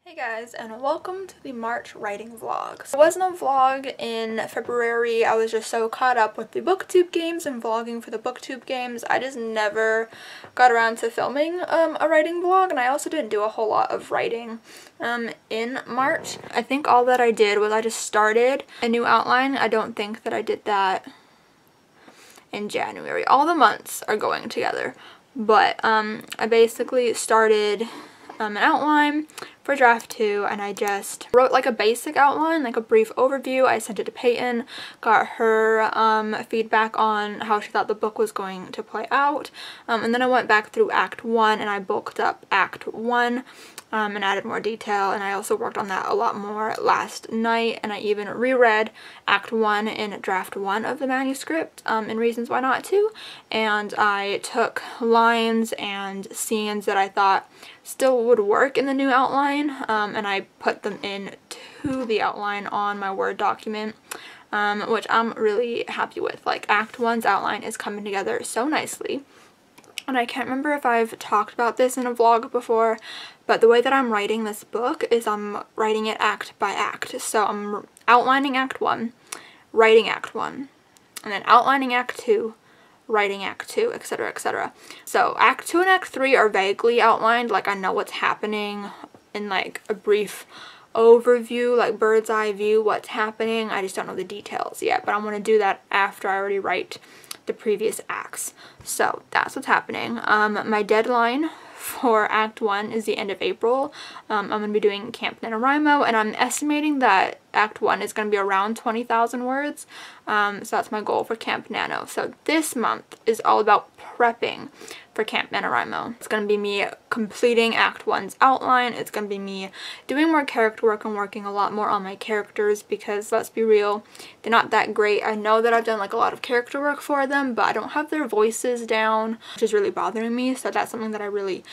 Hey guys, and welcome to the March writing vlog. There wasn't a vlog in February. I was just so caught up with the booktube games and vlogging for the booktube games. I just never got around to filming a writing vlog, and I also didn't do a whole lot of writing in March. I think all that I did was I just started a new outline. I don't think that I did that in January. All the months are going together, but I basically started an outline for draft 2, and I just wrote like a basic outline, like a brief overview. I sent it to Peyton, got her feedback on how she thought the book was going to play out, and then I went back through Act 1 and I bulked up Act 1 and added more detail, and I also worked on that a lot more last night, and I even reread Act 1 in draft 1 of the manuscript in Reasons Why Not To, and I took lines and scenes that I thought still would work in the new outline, and I put them into the outline on my Word document, which I'm really happy with. Like, Act 1's outline is coming together so nicely. And I can't remember if I've talked about this in a vlog before, but the way that I'm writing this book is I'm writing it act by act. So I'm outlining Act 1, writing Act 1, and then outlining Act 2, writing Act 2, etc., etc. So Act 2 and Act 3 are vaguely outlined, like I know what's happening in like a brief overview, like bird's eye view, what's happening. I just don't know the details yet, but I'm going to do that after I already write the previous acts. So that's what's happening. My deadline for Act 1 is the end of April. I'm going to be doing Camp NaNoWriMo, and I'm estimating that Act 1 is going to be around 20,000 words. So that's my goal for Camp Nano. So this month is all about prepping for Camp NaNoWriMo. It's going to be me completing Act 1's outline. It's going to be me doing more character work and working a lot more on my characters, because let's be real, they're not that great. I know that I've done like a lot of character work for them, but I don't have their voices down, which is really bothering me. So that's something that I really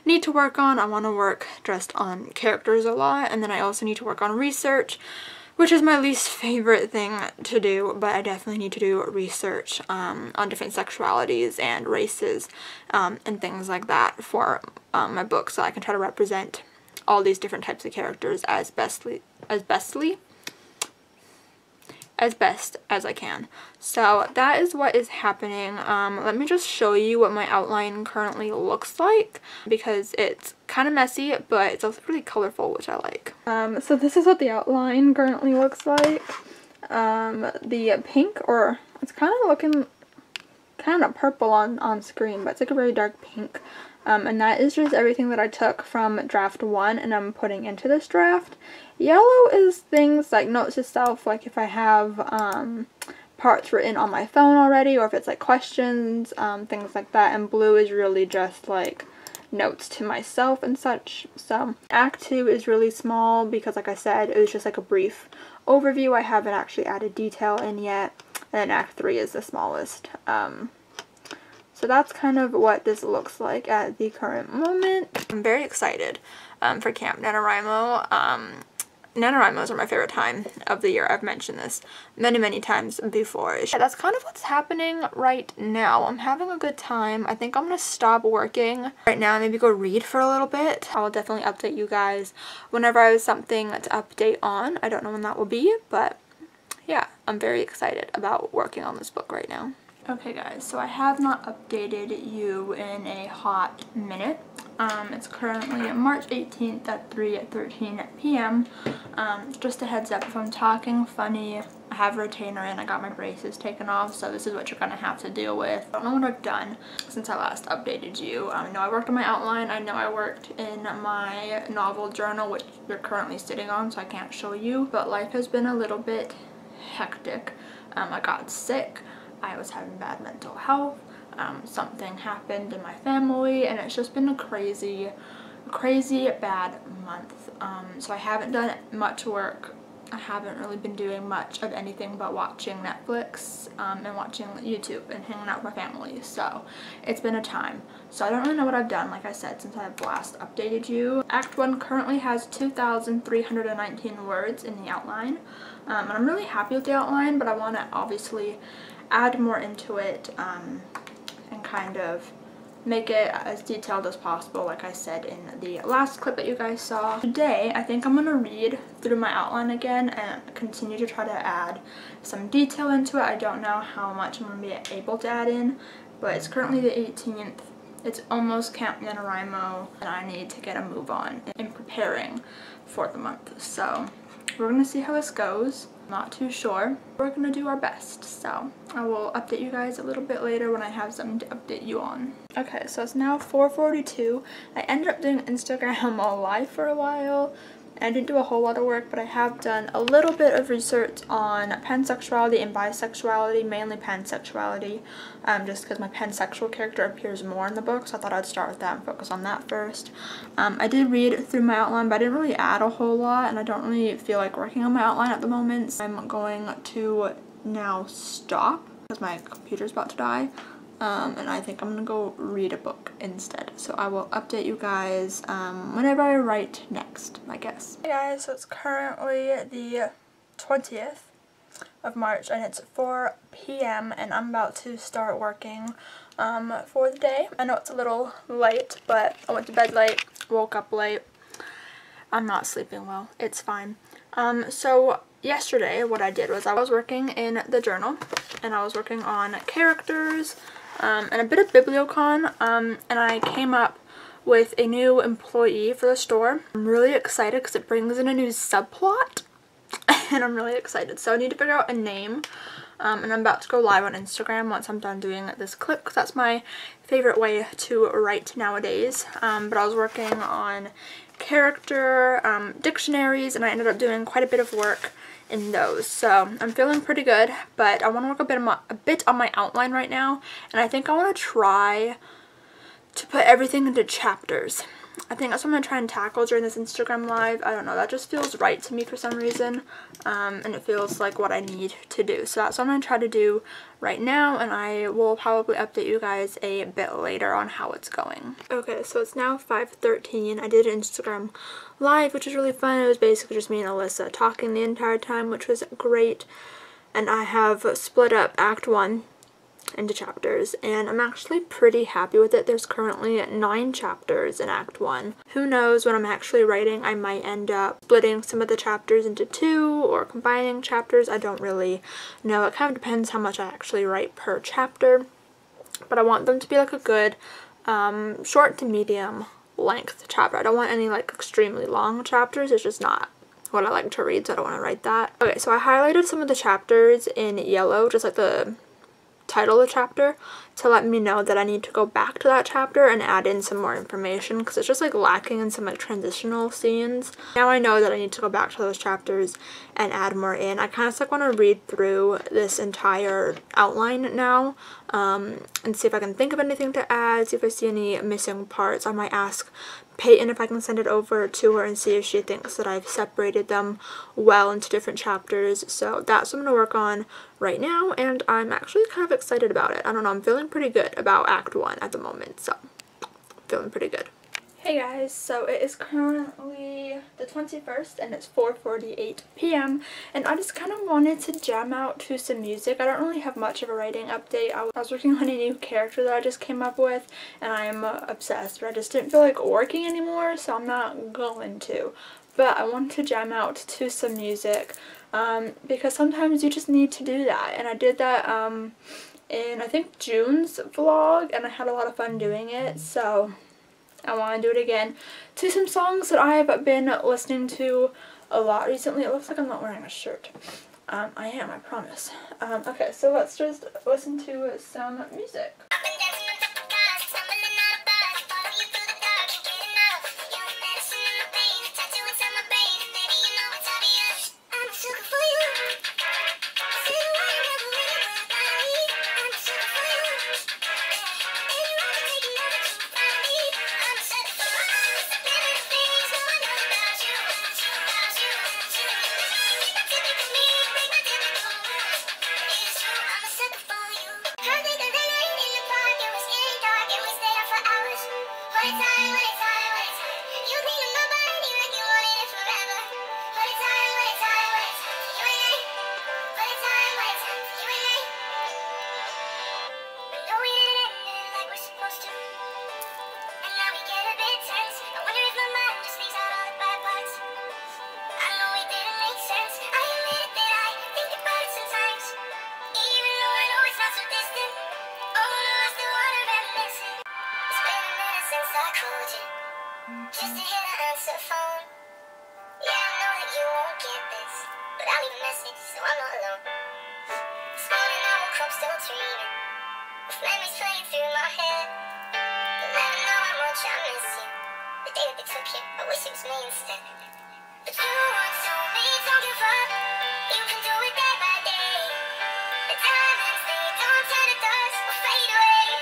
need to work on. I want to work just on characters a lot, and then I also need to work on research, which is my least favorite thing to do, but I definitely need to do research on different sexualities and races and things like that for my book, so I can try to represent all these different types of characters as best as I can. So that is what is happening. Let me just show you what my outline currently looks like, because it's kind of messy, but it's also really colorful, which I like. So this is what the outline currently looks like. The pink, or it's kind of looking kind of purple on screen, but it's like a very dark pink. And that is just everything that I took from draft 1 and I'm putting into this draft. Yellow is things like notes to self, like if I have parts written on my phone already, or if it's like questions, things like that. And blue is really just like notes to myself and such. So Act 2 is really small because, like I said, it was just like a brief overview. I haven't actually added detail in yet. And then Act 3 is the smallest. So that's kind of what this looks like at the current moment. I'm very excited for Camp NaNoWriMo. NaNoWriMos are my favorite time of the year. I've mentioned this many times before. Yeah, that's kind of what's happening right now. I'm having a good time. I think I'm going to stop working right now and maybe go read for a little bit. I will definitely update you guys whenever I have something to update on. I don't know when that will be, but yeah, I'm very excited about working on this book right now. Okay guys, so I have not updated you in a hot minute. It's currently March 18th at 3:13 p.m. Just a heads up, if I'm talking funny, I have a retainer in, I got my braces taken off, so this is what you're going to have to deal with. I don't know what I've done since I last updated you. I know I worked on my outline, I know I worked in my novel journal, which you're currently sitting on, so I can't show you, but life has been a little bit hectic. I got sick. I was having bad mental health, something happened in my family, and it's just been a crazy bad month. So I haven't done much work. I haven't really been doing much of anything but watching Netflix and watching YouTube and hanging out with my family. So it's been a time. So I don't really know what I've done, like I said, since I've last updated you. Act 1 currently has 2,319 words in the outline. And I'm really happy with the outline, but I want to obviously add more into it and kind of make it as detailed as possible, like I said in the last clip that you guys saw. Today, I think I'm going to read through my outline again and continue to try to add some detail into it. I don't know how much I'm going to be able to add in, but it's currently the 18th. It's almost Camp NaNoWriMo, and I need to get a move on in preparing for the month. So we're going to see how this goes. Not too sure. We're going to do our best, so I will update you guys a little bit later when I have something to update you on. Okay, so it's now 4:42. I ended up doing Instagram live for a while. I didn't do a whole lot of work, but I have done a little bit of research on pansexuality and bisexuality, mainly pansexuality, just because my pansexual character appears more in the book, so I thought I'd start with that and focus on that first. I did read through my outline, but I didn't really add a whole lot, and I don't really feel like working on my outline at the moment, so I'm going to now stop because my computer's about to die. And I think I'm gonna go read a book instead. So I will update you guys whenever I write next, I guess. Hey guys, so it's currently the 20th of March and it's 4 p.m. and I'm about to start working for the day. I know it's a little late, but I went to bed late, woke up late. I'm not sleeping well. It's fine. So yesterday what I did was I was working in the journal and I was working on characters and a bit of bibliocon, and I came up with a new employee for the store. I'm really excited because it brings in a new subplot and I'm really excited. So I need to figure out a name, and I'm about to go live on Instagram once I'm done doing this clip because that's my favorite way to write nowadays. But I was working on character dictionaries and I ended up doing quite a bit of work in those, so I'm feeling pretty good, but I want to work a bit on my outline right now, and I think I want to try to put everything into chapters. I think that's what I'm going to try and tackle during this Instagram live. I don't know, that just feels right to me for some reason, and it feels like what I need to do. So that's what I'm going to try to do right now, and I will probably update you guys a bit later on how it's going. Okay, so it's now 5:13. I did Instagram live, which was really fun. It was basically just me and Alyssa talking the entire time, which was great. And I have split up Act 1 into chapters, and I'm actually pretty happy with it. There's currently 9 chapters in Act 1. Who knows, when I'm actually writing, I might end up splitting some of the chapters into 2 or combining chapters. I don't really know. It kind of depends how much I actually write per chapter, but I want them to be like a good short to medium length chapter. I don't want any like extremely long chapters. It's just not what I like to read, so I don't want to write that. Okay, so I highlighted some of the chapters in yellow, just like the title of the chapter, to let me know that I need to go back to that chapter and add in some more information because it's just like lacking in some like transitional scenes. Now I know that I need to go back to those chapters and add more in. I kind of like want to read through this entire outline now and see if I can think of anything to add, see if I see any missing parts. I might ask Peyton if I can send it over to her and see if she thinks that I've separated them well into different chapters. So that's what I'm going to work on right now, and I'm actually kind of excited about it. I don't know, I'm feeling pretty good about Act 1 at the moment, so feeling pretty good. Hey guys, so it is currently the 21st and it's 4:48 p.m. and I just kind of wanted to jam out to some music. I don't really have much of a writing update. I was working on a new character that I just came up with and I'm obsessed, but I just didn't feel like working anymore, so I'm not going to. But I wanted to jam out to some music because sometimes you just need to do that, and I did that in I think June's vlog and I had a lot of fun doing it, so I want to do it again to some songs that I've been listening to a lot recently. It looks like I'm not wearing a shirt. I am, I promise. Okay, so let's just listen to some music. so I called you just to hear the answer phone. Yeah, I know that you won't get this, but I'll leave a message so I'm not alone. This morning I woke up still dreaming, with memories playing through my head. You'll never know how much I miss you. The day that they took you, I wish it was me instead. But you once told me don't give up, you can do it day by day. The diamonds, they don't turn to dust or fade away.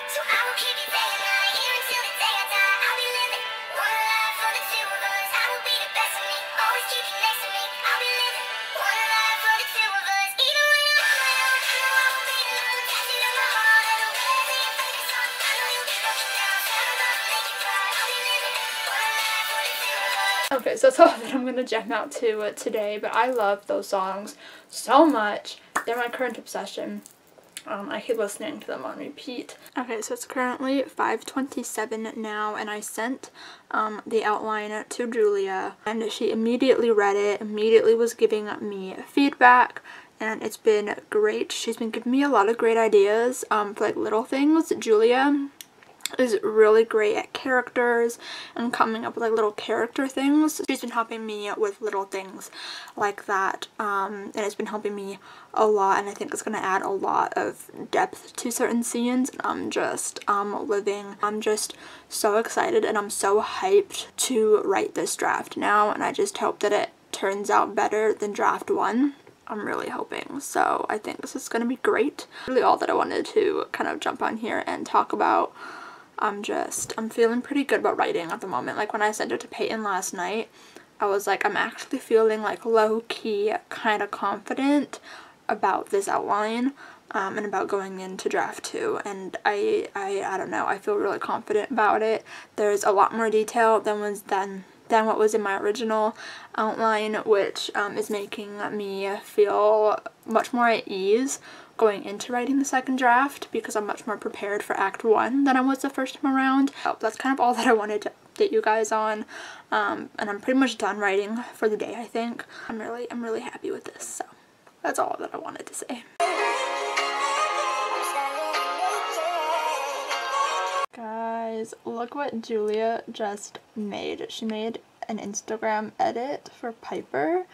So I will keep you day and night, here until the day I die. I'll be living one life for the two of us. I will be the best of me, always keep you next to me. I'll be living one life for the two of us. Even when I'm on my own, I know I won't be alone. Catching up my heart and the way that you play this song. I know you'll be broken down, swear I'm gonna make you cry. I'll be living one life for the two of us. Okay, so that's all that I'm gonna jam out to today, but I love those songs so much. They're my current obsession. I keep listening to them on repeat. Okay, so it's currently 5:27 now, and I sent the outline to Julia, and she immediately read it, immediately was giving me feedback, and it's been great. She's been giving me a lot of great ideas for like little things. Julia is really great at characters and coming up with like little character things. She's been helping me with little things like that, and it's been helping me a lot, and I think it's going to add a lot of depth to certain scenes, and I'm just so excited, and I'm so hyped to write this draft now, and I just hope that it turns out better than draft 1. I'm really hoping. So I think this is going to be great. Really all that I wanted to kind of jump on here and talk about. I'm feeling pretty good about writing at the moment. Like when I sent it to Peyton last night, I was like, I'm actually feeling like low-key kind of confident about this outline and about going into draft 2, and I don't know, I feel really confident about it. There's a lot more detail than what was in my original outline, which is making me feel much more at ease going into writing the second draft, because I'm much more prepared for Act 1 than I was the first time around. So that's kind of all that I wanted to update you guys on, and I'm pretty much done writing for the day, I think. I'm really happy with this, so that's all that I wanted to say. Guys, look what Julia just made. She made an Instagram edit for Piper,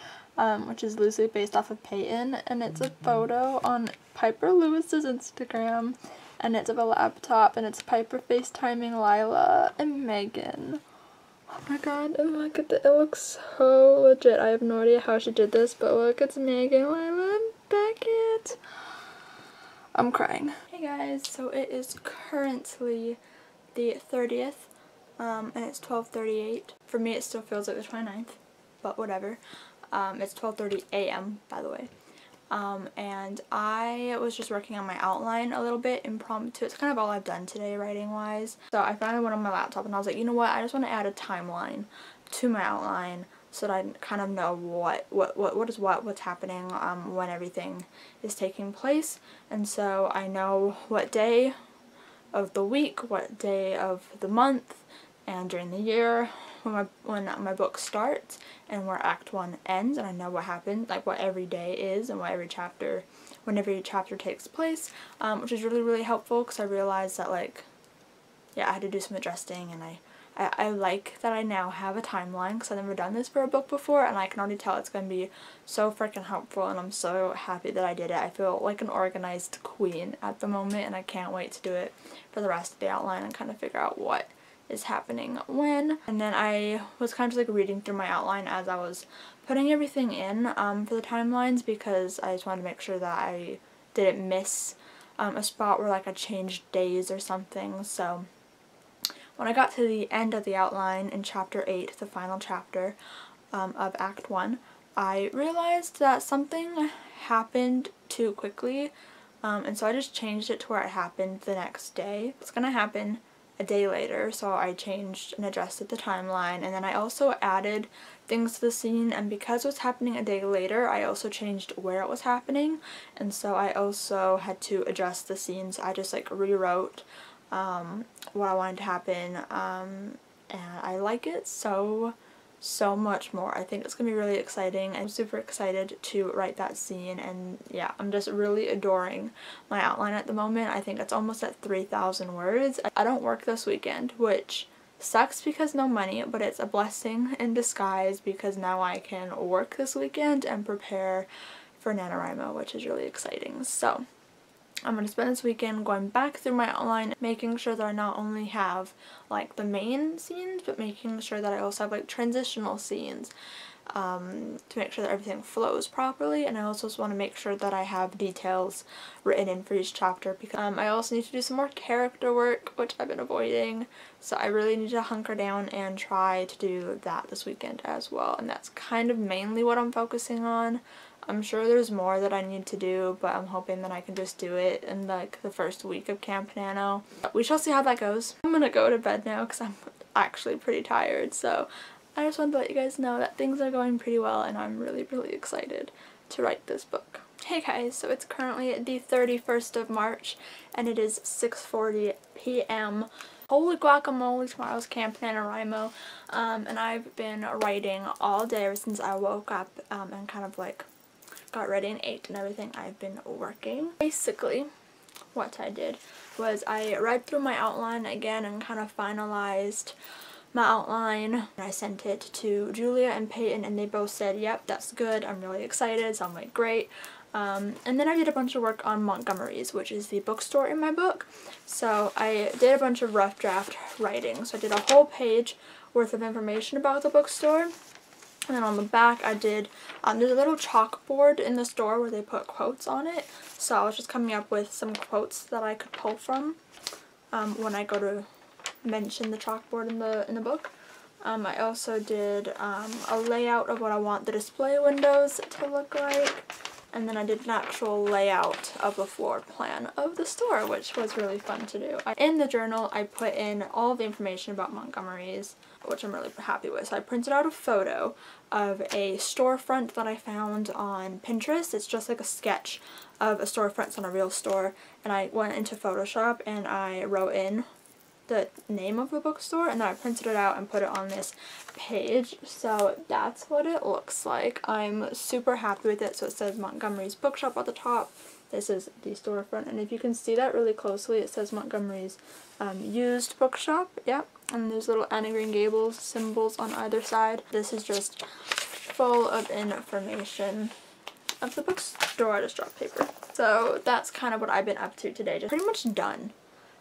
which is loosely based off of Peyton, and it's a photo on Piper Lewis's Instagram, and it's of a laptop, and it's Piper FaceTiming Lila and Megan. Oh my god, and look at it looks so legit. I have no idea how she did this, but look, it's Megan, Lila, and Beckett. I'm crying. Hey guys, so it is currently the 30th, and it's 12:38. For me, it still feels like the 29th, but whatever. It's 12:30 a.m. by the way. And I was just working on my outline a little bit impromptu. It's kind of all I've done today writing wise. So I finally went on my laptop and I was like, you know what, I just want to add a timeline to my outline so that I kind of know what's happening when everything is taking place. And so I know what day of the week, what day of the month, and during the year when my book starts and where Act 1 ends, and I know what happened, like what every day is and what every chapter takes place, which is really helpful, because I realized that, like, yeah, I had to do some adjusting, and I like that I now have a timeline, because I've never done this for a book before, and I can already tell it's going to be so freaking helpful, and I'm so happy that I did it. I feel like an organized queen at the moment, and I can't wait to do it for the rest of the outline and kind of figure out what is happening when. And then I was kind of just like reading through my outline as I was putting everything in for the timelines, because I just wanted to make sure that I didn't miss a spot where like I changed days or something. So when I got to the end of the outline in chapter 8, the final chapter of Act 1, I realized that something happened too quickly, and so I just changed it to where it happened the next day. It's gonna happen a day later, so I changed and adjusted the timeline, and then I also added things to the scene, and because it was happening a day later, I also changed where it was happening, and so I also had to adjust the scenes. I just like rewrote what I wanted to happen, and I like it so so much more. I think it's gonna be really exciting. I'm super excited to write that scene, and yeah, I'm just really adoring my outline at the moment. I think it's almost at 3,000 words. I don't work this weekend, which sucks because no money, but it's a blessing in disguise because now I can work this weekend and prepare for NaNoWriMo, which is really exciting. So I'm going to spend this weekend going back through my outline, making sure that I not only have like the main scenes, but making sure that I also have like transitional scenes to make sure that everything flows properly. And I also just want to make sure that I have details written in for each chapter, because I also need to do some more character work, which I've been avoiding. So I really need to hunker down and try to do that this weekend as well. And that's kind of mainly what I'm focusing on. I'm sure there's more that I need to do, but I'm hoping that I can just do it in like the first week of Camp Nano. We shall see how that goes. I'm gonna go to bed now because I'm actually pretty tired, so I just wanted to let you guys know that things are going pretty well and I'm really, really excited to write this book. Hey guys, so it's currently the 31st of March and it is 6:40 p.m. Holy guacamole, tomorrow's Camp NaNoWriMo, and I've been writing all day ever since I woke up and kind of like got ready and ate and everything. I've been working. Basically, what I did was I read through my outline again and kind of finalized my outline. I sent it to Julia and Peyton and they both said, yep, that's good, I'm really excited. So I'm like, great. And then I did a bunch of work on Montgomery's, which is the bookstore in my book. So I did a bunch of rough draft writing. So I did a whole page worth of information about the bookstore. And then on the back I did, there's a little chalkboard in the store where they put quotes on it. So I was just coming up with some quotes that I could pull from when I go to mention the chalkboard in the book. I also did a layout of what I want the display windows to look like. And then I did an actual layout of the floor plan of the store, which was really fun to do. In the journal, I put in all the information about Montgomery's, which I'm really happy with. So I printed out a photo of a storefront that I found on Pinterest. It's just like a sketch of a storefront on a real store. And I went into Photoshop and I wrote in the name of the bookstore, and then I printed it out and put it on this page. So that's what it looks like. I'm super happy with it. So it says Montgomery's Bookshop at the top. This is the storefront, and if you can see that really closely, it says Montgomery's used bookshop. Yep, and there's little Anne of Green Gables symbols on either side. This is just full of information of the bookstore. I just dropped paper. So that's kind of what I've been up to today. Just pretty much done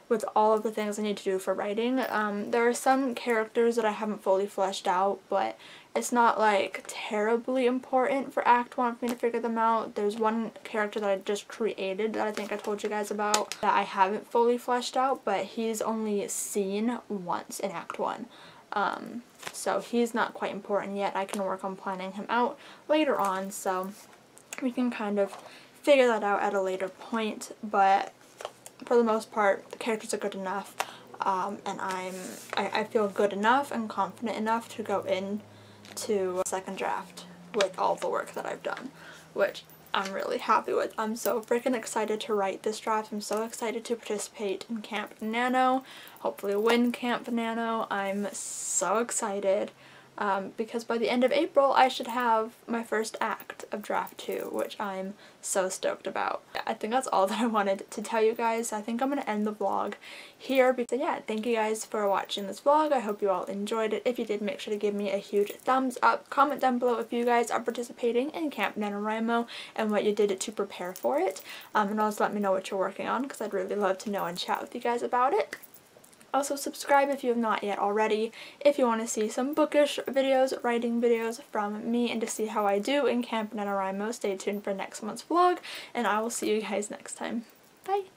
with all of the things I need to do for writing. There are some characters that I haven't fully fleshed out, but it's not like terribly important for Act 1 for me to figure them out. There's one character that I just created that I think I told you guys about that I haven't fully fleshed out, but he's only seen once in Act 1. So he's not quite important yet. I can work on planning him out later on, so we can kind of figure that out at a later point, but for the most part, the characters are good enough, and I feel good enough and confident enough to go into a second draft with all the work that I've done, which I'm really happy with. I'm so freaking excited to write this draft. I'm so excited to participate in Camp Nano, hopefully win Camp Nano. I'm so excited. Because by the end of April I should have my first act of draft 2, which I'm so stoked about. I think that's all that I wanted to tell you guys. I think I'm going to end the vlog here. So yeah, thank you guys for watching this vlog. I hope you all enjoyed it. If you did, make sure to give me a huge thumbs up. Comment down below if you guys are participating in Camp NaNoWriMo and what you did to prepare for it. And also let me know what you're working on, because I'd really love to know and chat with you guys about it. Also subscribe if you have not yet already if you want to see some bookish videos, writing videos from me, and to see how I do in Camp NaNoWriMo. Stay tuned for next month's vlog, and I will see you guys next time. Bye!